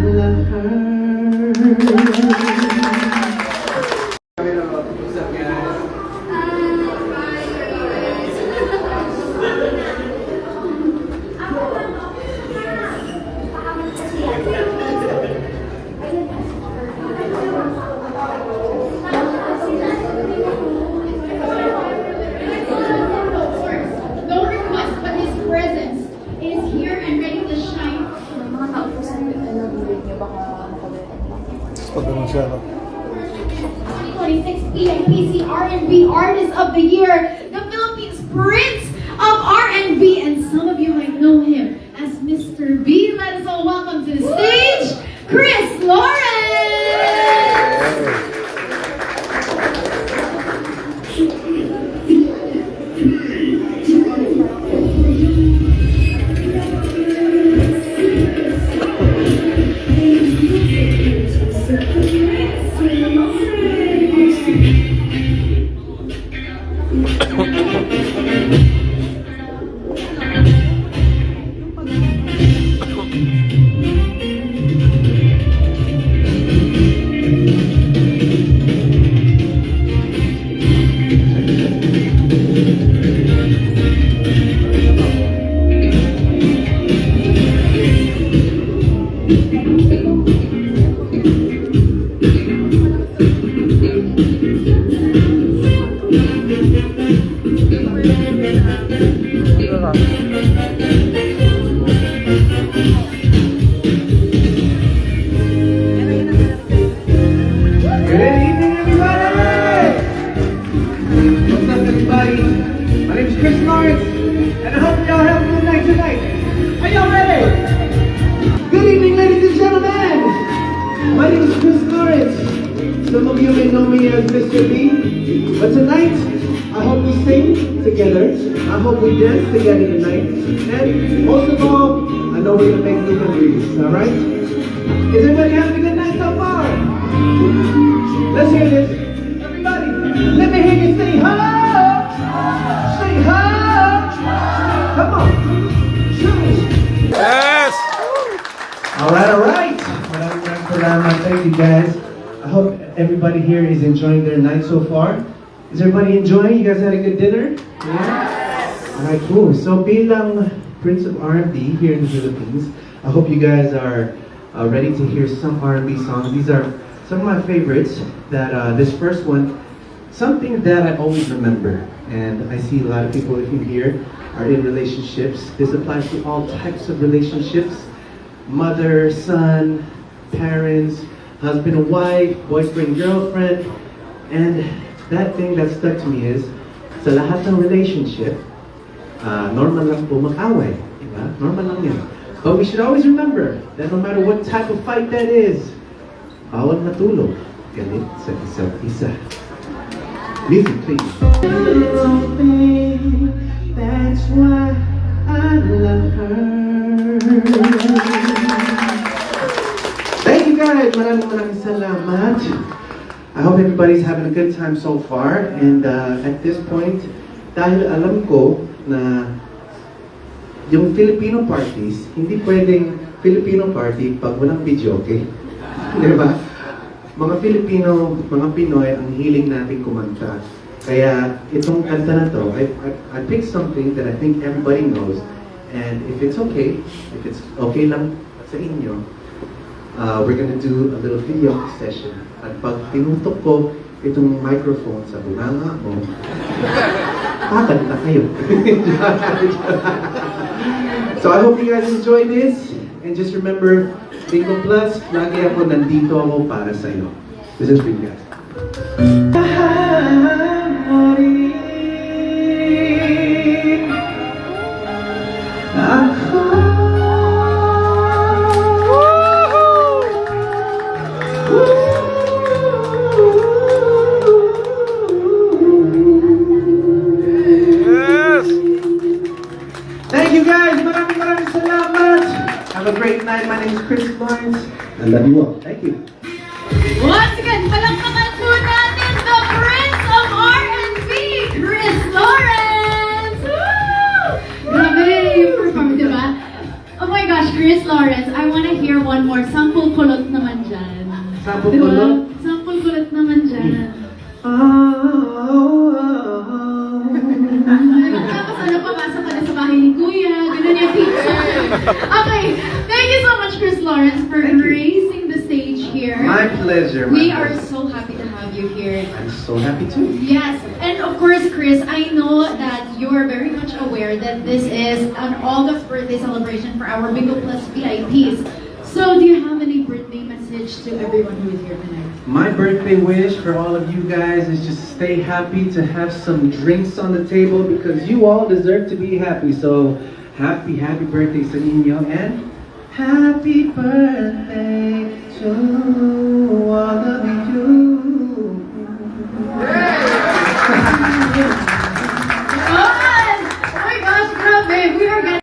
love her. Pag ganun siya, no? 2026 PIPC R&B Artist of the Year, the Philippines Prince of R&B, and some of you might know him as Mr. B. Let us all welcome to the stage, Chris Lawrence! Some of you may know me as Mr. B, but tonight, I hope we sing together. I hope we dance together tonight. And most of all, I know we're gonna make new memories, alright? Is everybody having a good night so far? Let's hear this. Everybody, let me hear you say ho! Say ho! Come on. Yes! Alright. Thank you guys. I hope everybody here is enjoying their night so far. Is everybody enjoying? You guys had a good dinner? Yeah? Alright, cool. So bilang Prince of R&B here in the Philippines, I hope you guys are ready to hear some R&B songs. These are some of my favorites. This first one, something that I always remember, and I see a lot of people in here are in relationships. This applies to all types of relationships. Mother, son, parents, husband and wife, boyfriend, girlfriend. And that thing that stuck to me is, sa lahat ng relationship, normal lang po mag-away. Diba? Normal lang yan. But we should always remember that no matter what type of fight that is, bawal matulog. Galit sa isa't isa. Music, please. That's why I love her. Thank you guys. Maraming salamat. I hope everybody's having a good time so far. And at this point, dahil alam ko na yung Filipino parties, hindi pwedeng Filipino party pag walang video, okay? Diba? Mga Filipino, mga Pinoy, ang hiling natin kumanta. Kaya itong kanta na to, I picked something that I think everybody knows. And if it's okay lang sa inyo, we're gonna do a little video session. At pag tinutok ko itong microphone sa bunganga mo, kakanta kayo. So I hope you guys enjoy this. And just remember, Bingo Plus, lagi ako nandito ako para sa iyo. This is for you guys. Thank you guys. Maraming salamat. Have a great night. My name is Chris Lawrence. I love you all. Thank you. Once again, palakpakan po natin the Prince of R&B, Chris Lawrence! Woo! Grabe yung performance, diba? Oh my God, gosh, Chris Lawrence, I want to hear one more. Sample kulot naman dyan. Sample Diba? kulot? Sample kulot naman dyan. Tapos ano, papasok ka na sa bahay ni Kuya. Ganun yung pizza. Okay, thank you so much, Chris Lawrence, for Thank you. gracing the stage here. My pleasure. my We are pleasure. so happy to have you here. I'm so happy too. Yes, and of course, Chris, I know that you're very much aware that this is an August birthday celebration for our Bingo Plus VIPs. So, do you have any birthday message to everyone who is here tonight? My birthday wish for all of you guys is just stay happy, to have some drinks on the table because you all deserve to be happy. So, happy birthday sa inyo and happy birthday to all of you. Oh my gosh, grabe! We are getting